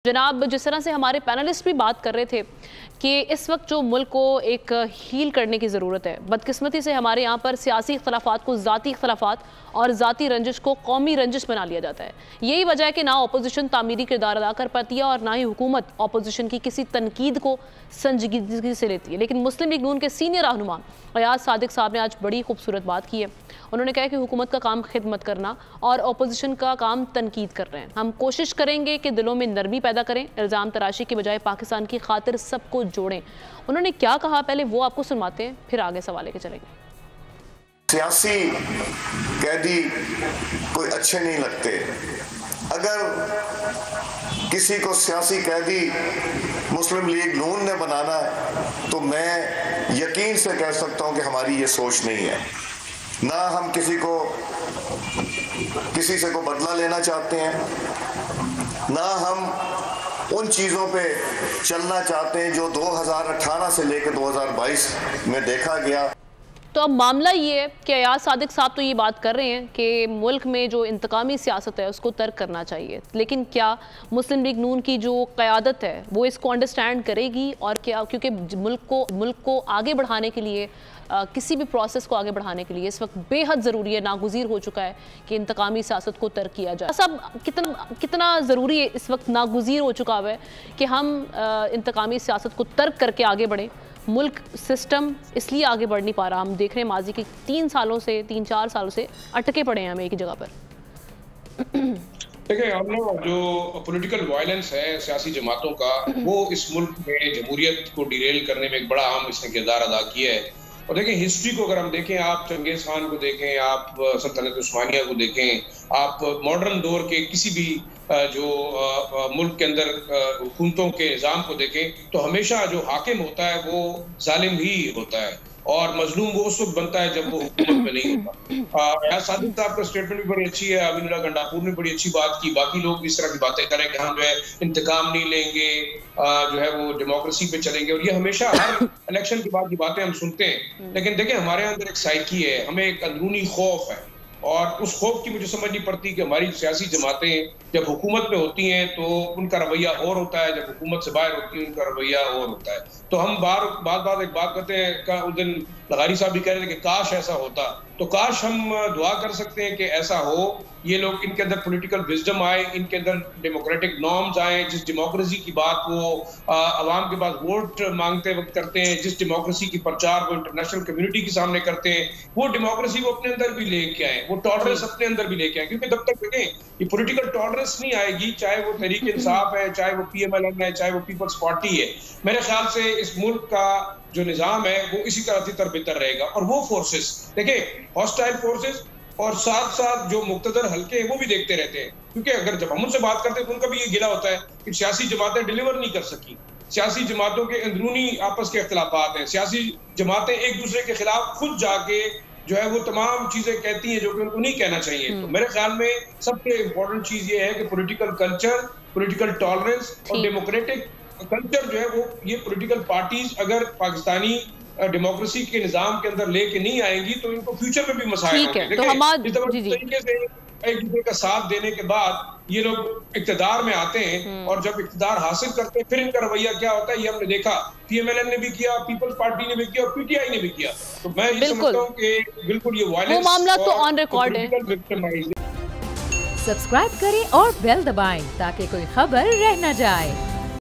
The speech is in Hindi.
जनाब, जिस तरह से हमारे पैनलिस्ट भी बात कर रहे थे कि इस वक्त जो मुल्क को एक हील करने की ज़रूरत है, बदकिस्मती से हमारे यहाँ पर सियासी इख्तलाफात को ज़ाती इख्तलाफात और ज़ाती रंजिश को कौमी रंजिश बना लिया जाता है। यही वजह है कि ना अपोजिशन तामीरी किरदार अदा कर पाती है और ना ही हुकूमत अपोजिशन की किसी तनकीद को संजीदगी से लेती है। लेकिन मुस्लिम लीग नून के सीनियर रहनुमा अयाज सादिक साहब ने आज बड़ी खूबसूरत बात की है। उन्होंने कहा कि हुकूमत का काम खिदमत करना और अपोजिशन का काम तनकीद कर रहे हैं। हम कोशिश करेंगे कि दिलों में नरमी पैदा करें, इल्ज़ाम तराशी की बजाय पाकिस्तान की खातिर सबको जोड़ें। उन्होंने क्या कहा पहले वो आपको सुनवाते हैं, फिर आगे सवाल लेके चलेंगे। सियासी कैदी कोई अच्छे नहीं लगते। अगर किसी को सियासी कैदी मुस्लिम लीग नून ने बनाना है तो मैं यकीन से कह सकता हूं कि हमारी ये सोच नहीं है। ना हम किसी से को बदला लेना चाहते हैं, ना हम उन चीज़ों पे चलना चाहते हैं जो 2018 से लेकर 2022 में देखा गया। तो अब मामला ये है कि अयाज सादिक साहब तो ये बात कर रहे हैं कि मुल्क में जो इंतकामी सियासत है उसको तर्क करना चाहिए, लेकिन क्या मुस्लिम लीग नून की जो क़यादत है वो इसको अंडरस्टैंड करेगी? और क्या, क्योंकि मुल्क को आगे बढ़ाने के लिए, किसी भी प्रोसेस को आगे बढ़ाने के लिए इस वक्त बेहद ज़रूरी है, नागुज़ीर हो चुका है कि इंतकामी सियासत को तर्क किया जाए। सब कितना ज़रूरी है, इस वक्त नागुज़ीर हो चुका है कि हम इंतकामी सियासत को तर्क करके आगे बढ़ें। मुल्क सिस्टम इसलिए आगे बढ़ नहीं पा रहा, हम देख रहे हैं माजी के 3-4 सालों से अटके पड़े हैं हम एक ही जगह पर। देखिए, हम लोग जो पॉलिटिकल वायलेंस है सियासी जमातों का, वो इस मुल्क में जमहूरियत को डिरेल करने में एक बड़ा अहम इसने किरदार अदा किया है। और देखें, हिस्ट्री को अगर हम देखें, आप चंगेज़ खान को देखें, आप सल्तनत उस्मानिया को देखें, आप मॉडर्न दौर के किसी भी जो मुल्क के अंदर हुकूमतों के निज़ाम को देखें, तो हमेशा जो हाकिम होता है वो जालिम ही होता है और मजलूम वो उस वक्त बनता है जब वो हुकूमत में नहीं होता। अयाज सादिक साहब का स्टेटमेंट भी बड़ी अच्छी है, अमीनुल्लाह गंडापुर ने बड़ी अच्छी बात की, बाकी लोग भी इस तरह की बातें करें कि हम जो है इंतकाम नहीं लेंगे, जो है वो डेमोक्रेसी पे चलेंगे, और ये हमेशा हर इलेक्शन के बाद की बातें हम सुनते हैं। लेकिन देखिए, हमारे अंदर एक साइकी है, हमें एक अंदरूनी खौफ है, और उस खौफ की मुझे समझ नहीं पड़ती कि हमारी सियासी जमातें जब हुकूमत में होती हैं तो उनका रवैया और होता है, जब हुकूमत से बाहर होती है उनका रवैया और होता है। तो हम बार एक बात करते हैं, उस दिन लगारी साहब भी कह रहे थे कि काश ऐसा होता, तो काश हम दुआ कर सकते हैं कि ऐसा हो, ये लोग, इनके अंदर पॉलिटिकल विजडम आए, इनके अंदर डेमोक्रेटिक नॉर्म्स आए, जिस डेमोक्रेसी की बात वो अवाम के पास वोट मांगते वक्त करते हैं, जिस डेमोक्रेसी की प्रचार वो इंटरनेशनल कम्युनिटी के सामने करते हैं, वो डेमोक्रेसी को अपने अंदर भी लेके आए, वो टॉलरेंस अपने अंदर भी लेके आए। क्योंकि जब तक देखें ये पॉलिटिकल टॉलरेंस नहीं आएगी, चाहे वो तहरीक इंसाफ है, चाहे वो PMLN है, चाहे वो पीपल्स पार्टी है, मेरे ख्याल से इस मुल्क का जो निज़ाम है वो इसी तरह तितर बितर रहेगा। और वो फोर्सेस, देखिए, हॉस्टाइल फोर्सेस और साथ साथ जो मुक्तदर हल्के हैं वो भी देखते रहते हैं, क्योंकि अगर जब हम उनसे बात करते हैं तो उनका भी ये गिला होता है कि सियासी जमातें डिलीवर नहीं कर सकी, सियासी जमातों के अंदरूनी आपस के इख्तिलाफात हैं, सियासी जमातें एक दूसरे के खिलाफ खुद जाके जो है वो तमाम चीजें कहती हैं जो कि उनको नहीं कहना चाहिए। तो मेरे ख्याल में सबसे इम्पोर्टेंट चीज ये है कि पॉलिटिकल कल्चर, पॉलिटिकल टॉलरेंस और डेमोक्रेटिक कल्चर जो है वो, ये पॉलिटिकल पार्टीज अगर पाकिस्तानी डेमोक्रेसी के निजाम के अंदर लेके नहीं आएंगी तो इनको फ्यूचर में भी मसाइल होंगे। तरीके से एक दूसरे का साथ देने के बाद ये लोग इक्तदार में आते हैं, और जब इक्तदार हासिल करते हैं फिर इनका रवैया क्या होता है, ये हमने देखा, PMLN ने भी किया, पीपल्स पार्टी ने भी किया और PTI ने भी किया। तो मैं ये समझता हूँ कि बिल्कुल ये वायलेंस, वो मामला तो ऑन रिकॉर्ड है। सब्सक्राइब करें और बेल दबाएं ताकि कोई खबर रह न जाए।